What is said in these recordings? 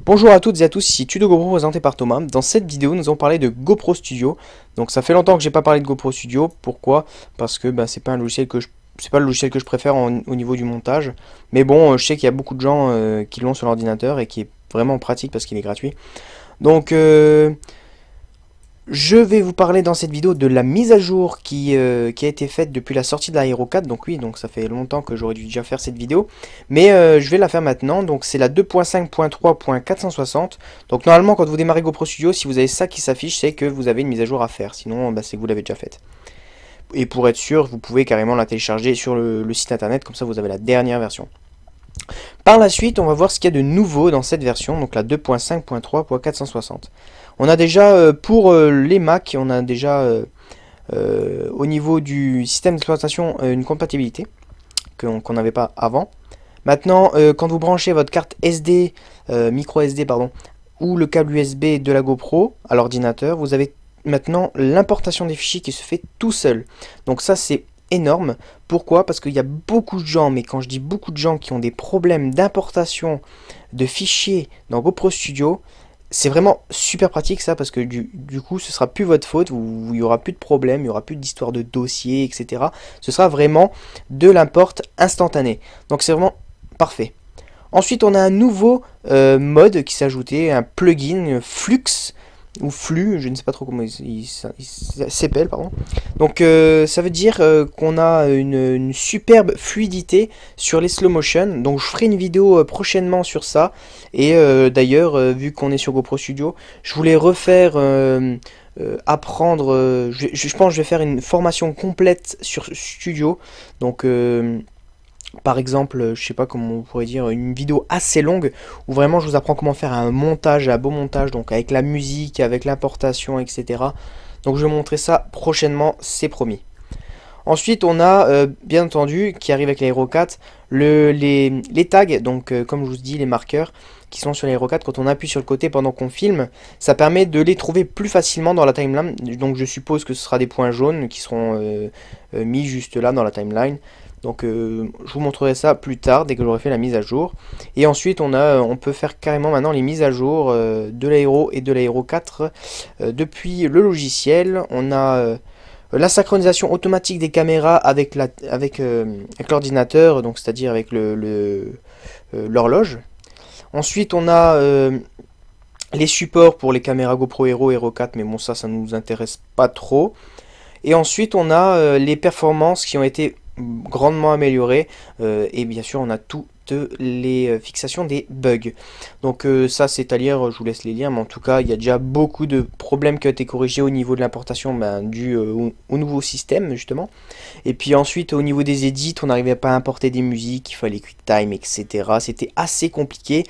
Bonjour à toutes et à tous, ici Tuto GoPro présenté par Thomas. Dans cette vidéo, nous allons parler de GoPro Studio. Donc ça fait longtemps que j'ai pas parlé de GoPro Studio. Pourquoi? Parce que c'est pas un logiciel que c'est pas le logiciel que je préfère au niveau du montage. Mais bon, je sais qu'il y a beaucoup de gens qui l'ont sur l'ordinateur et qui est vraiment pratique parce qu'il est gratuit. Donc je vais vous parler dans cette vidéo de la mise à jour qui a été faite depuis la sortie de l'Aero 4. Donc oui, donc ça fait longtemps que j'aurais dû déjà faire cette vidéo. Mais je vais la faire maintenant. Donc c'est la 2.5.3.460. Donc normalement quand vous démarrez GoPro Studio, si vous avez ça qui s'affiche, c'est que vous avez une mise à jour à faire. Sinon c'est que vous l'avez déjà faite. Et pour être sûr, vous pouvez carrément la télécharger sur le site internet. Comme ça vous avez la dernière version. Par la suite, on va voir ce qu'il y a de nouveau dans cette version, donc la 2.5.3.460. On a déjà, pour les Mac, on a déjà, au niveau du système d'exploitation, une compatibilité qu'on n'avait pas avant. Maintenant, quand vous branchez votre carte SD, micro SD, pardon, ou le câble USB de la GoPro à l'ordinateur, vous avez maintenant l'importation des fichiers qui se fait tout seul. Donc ça, c'est énorme. Pourquoi? Parce qu'il y a beaucoup de gens, mais quand je dis beaucoup de gens qui ont des problèmes d'importation de fichiers dans GoPro Studio, c'est vraiment super pratique ça, parce que du coup ce sera plus votre faute, il n'y aura plus de problème, il n'y aura plus d'histoire de dossier, etc. Ce sera vraiment de l'import instantané. Donc c'est vraiment parfait. Ensuite on a un nouveau mode qui s'est ajouté, un plugin Flux, ou flux, je ne sais pas trop comment il s'appelle, pardon. Donc ça veut dire qu'on a une superbe fluidité sur les slow motion. Donc je ferai une vidéo prochainement sur ça. Et d'ailleurs, vu qu'on est sur GoPro Studio, je voulais refaire apprendre. Je pense que je vais faire une formation complète sur Studio. Donc par exemple, je sais pas comment on pourrait dire, une vidéo assez longue où vraiment je vous apprends comment faire un montage, un beau montage, donc avec la musique, avec l'importation, etc. Donc je vais montrer ça prochainement, c'est promis. Ensuite, on a bien entendu, qui arrive avec l'Aero 4, les tags, donc comme je vous dis, les marqueurs qui sont sur l'Aero 4, quand on appuie sur le côté pendant qu'on filme, ça permet de les trouver plus facilement dans la timeline. Donc je suppose que ce sera des points jaunes qui seront mis juste là dans la timeline. Donc je vous montrerai ça plus tard dès que j'aurai fait la mise à jour. Et ensuite on peut faire carrément maintenant les mises à jour de l'Aero et de l'Aero 4 depuis le logiciel. On a la synchronisation automatique des caméras avec l'ordinateur, donc c'est-à-dire avec l'horloge. Ensuite on a les supports pour les caméras GoPro Hero, Hero 4, mais bon ça nous intéresse pas trop. Et ensuite on a les performances qui ont été grandement amélioré, et bien sûr on a toutes les fixations des bugs. Donc ça c'est à lire, je vous laisse les liens, mais en tout cas il y a déjà beaucoup de problèmes qui ont été corrigés au niveau de l'importation dû au nouveau système justement. Et puis ensuite au niveau des edits, on n'arrivait pas à importer des musiques, il fallait QuickTime, etc. C'était assez compliqué.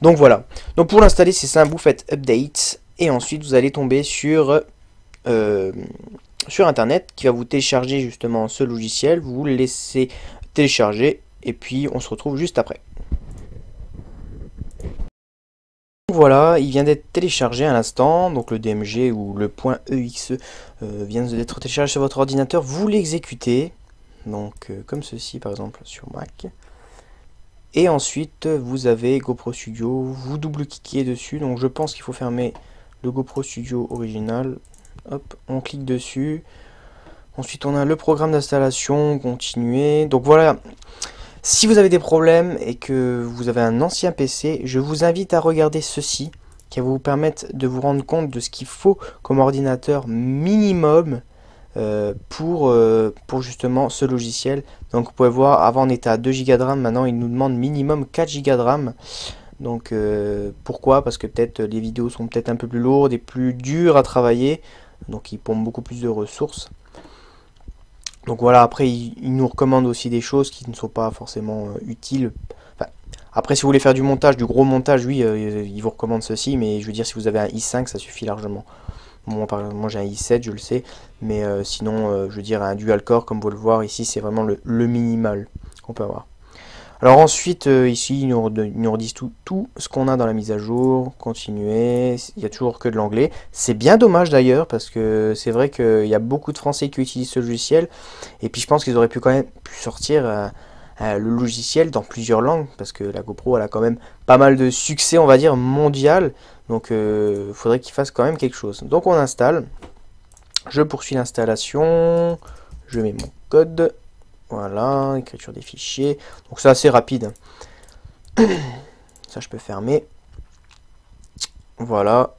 Donc voilà, donc pour l'installer c'est simple, vous faites update et ensuite vous allez tomber sur internet qui va vous télécharger justement ce logiciel, vous le laissez télécharger et puis on se retrouve juste après. Voilà, il vient d'être téléchargé à l'instant, donc le DMG ou le .exe vient d'être téléchargé sur votre ordinateur, vous l'exécutez, donc comme ceci par exemple sur Mac. Et ensuite vous avez GoPro Studio, vous double-cliquez dessus, donc je pense qu'il faut fermer le GoPro Studio original. Hop, on clique dessus. Ensuite, on a le programme d'installation, continuer. Donc voilà, si vous avez des problèmes et que vous avez un ancien PC, je vous invite à regarder ceci, qui va vous permettre de vous rendre compte de ce qu'il faut comme ordinateur minimum pour justement ce logiciel. Donc vous pouvez voir, avant on était à 2 Go de RAM, maintenant il nous demande minimum 4 Go de RAM. Donc pourquoi? Parce que peut-être les vidéos sont peut-être un peu plus lourdes et plus dures à travailler. Donc ils pompent beaucoup plus de ressources. Donc voilà, après ils nous recommandent aussi des choses qui ne sont pas forcément utiles. Enfin, après si vous voulez faire du montage, du gros montage, oui, ils vous recommandent ceci. Mais je veux dire, si vous avez un i5, ça suffit largement. Bon, par exemple, moi j'ai un i7, je le sais. Mais sinon, je veux dire, un dual core, comme vous le voyez ici, c'est vraiment le minimal qu'on peut avoir. Alors ensuite, ici, ils nous redisent tout ce qu'on a dans la mise à jour, continuer, il n'y a toujours que de l'anglais. C'est bien dommage d'ailleurs, parce que c'est vrai qu'il y a beaucoup de Français qui utilisent ce logiciel, et puis je pense qu'ils auraient pu quand même sortir le logiciel dans plusieurs langues, parce que la GoPro elle a quand même pas mal de succès, on va dire, mondial. Donc faudrait qu'il fasse quand même quelque chose. Donc on installe. Je poursuis l'installation. Je mets mon code. Voilà, écriture des fichiers. Donc c'est assez rapide. Ça je peux fermer. Voilà.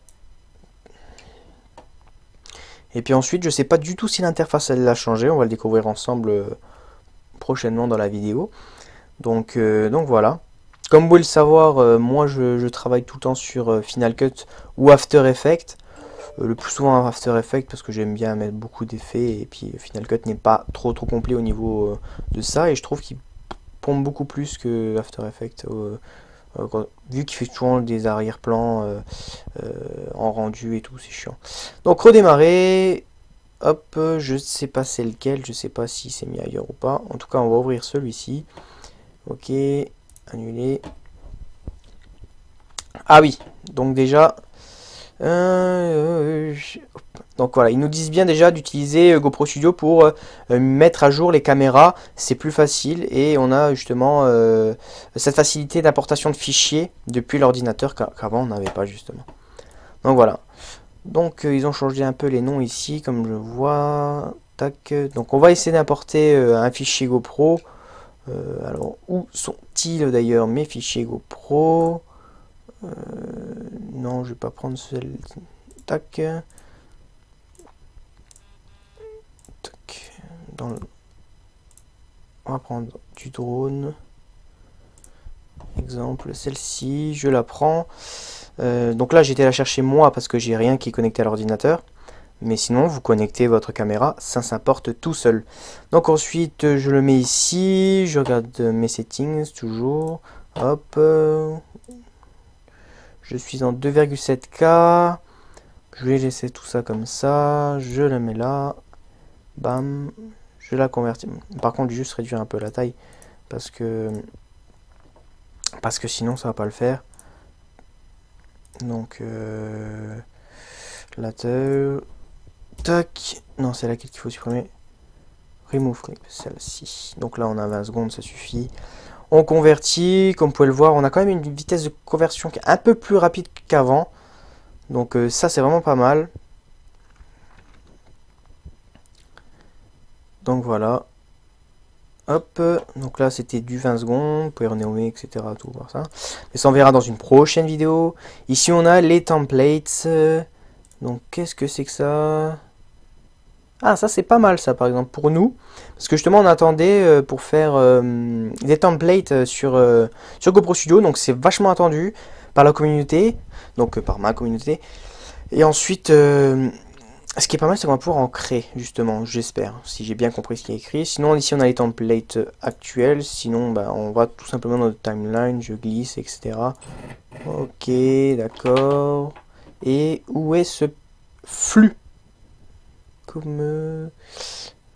Et puis ensuite, je sais pas du tout si l'interface elle a changé. On va le découvrir ensemble prochainement dans la vidéo. Donc voilà. Comme vous pouvez le savoir, moi je travaille tout le temps sur Final Cut ou After Effects. Le plus souvent After Effects parce que j'aime bien mettre beaucoup d'effets. Et puis Final Cut n'est pas trop complet au niveau de ça. Et je trouve qu'il pompe beaucoup plus que After Effects. Vu qu'il fait toujours des arrière-plans en rendu et tout, c'est chiant. Donc redémarrer. Hop, je sais pas c'est lequel, je sais pas si c'est mis ailleurs ou pas. En tout cas, on va ouvrir celui-ci. Ok, annuler. Ah oui, donc déjà... donc voilà, ils nous disent bien déjà d'utiliser GoPro Studio pour mettre à jour les caméras. C'est plus facile et on a justement cette facilité d'importation de fichiers depuis l'ordinateur qu'avant on n'avait pas justement. Donc voilà. Donc ils ont changé un peu les noms ici comme je vois. Tac. Donc on va essayer d'importer un fichier GoPro. Alors où sont-ils d'ailleurs mes fichiers GoPro? Non, je vais pas prendre celle. Tac. Tac. On va prendre du drone. Exemple, celle-ci, je la prends. Donc là, j'étais la chercher moi parce que j'ai rien qui est connecté à l'ordinateur. Mais sinon, vous connectez votre caméra, ça s'importe tout seul. Donc ensuite, je le mets ici. Je regarde mes settings, toujours. Hop. Je suis en 2,7K. Je vais laisser tout ça comme ça. Je le mets là. Bam. Je la convertis. Par contre, juste réduire un peu la taille. Parce que sinon, ça va pas le faire. Donc, la taille. Tac. Non, c'est laquelle qu'il faut supprimer. Remove clip, celle-ci. Donc là, on a 20 secondes, ça suffit. On convertit, comme vous pouvez le voir, on a quand même une vitesse de conversion qui est un peu plus rapide qu'avant. Donc ça, c'est vraiment pas mal. Donc voilà. Hop, donc là c'était du 20 secondes, vous pouvez renommer, etc. Tout voir ça. Mais ça on verra dans une prochaine vidéo. Ici on a les templates. Donc qu'est-ce que c'est que ça? Ah, ça c'est pas mal ça par exemple pour nous. Parce que justement on attendait pour faire des templates sur GoPro Studio. Donc c'est vachement attendu par la communauté. Donc par ma communauté. Et ensuite, ce qui est pas mal c'est qu'on va pouvoir en créer justement, j'espère. Si j'ai bien compris ce qui est écrit. Sinon ici on a les templates actuels. Sinon bah, on va tout simplement dans notre timeline, je glisse, etc. Ok, d'accord. Et où est ce flux? Comme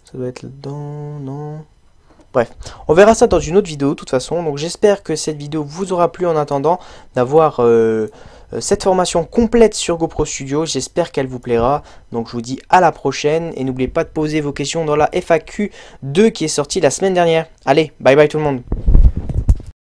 ça doit être là-dedans, non. Bref, on verra ça dans une autre vidéo de toute façon. Donc j'espère que cette vidéo vous aura plu en attendant d'avoir cette formation complète sur GoPro Studio. J'espère qu'elle vous plaira. Donc je vous dis à la prochaine et n'oubliez pas de poser vos questions dans la FAQ 2 qui est sortie la semaine dernière. Allez, bye bye tout le monde.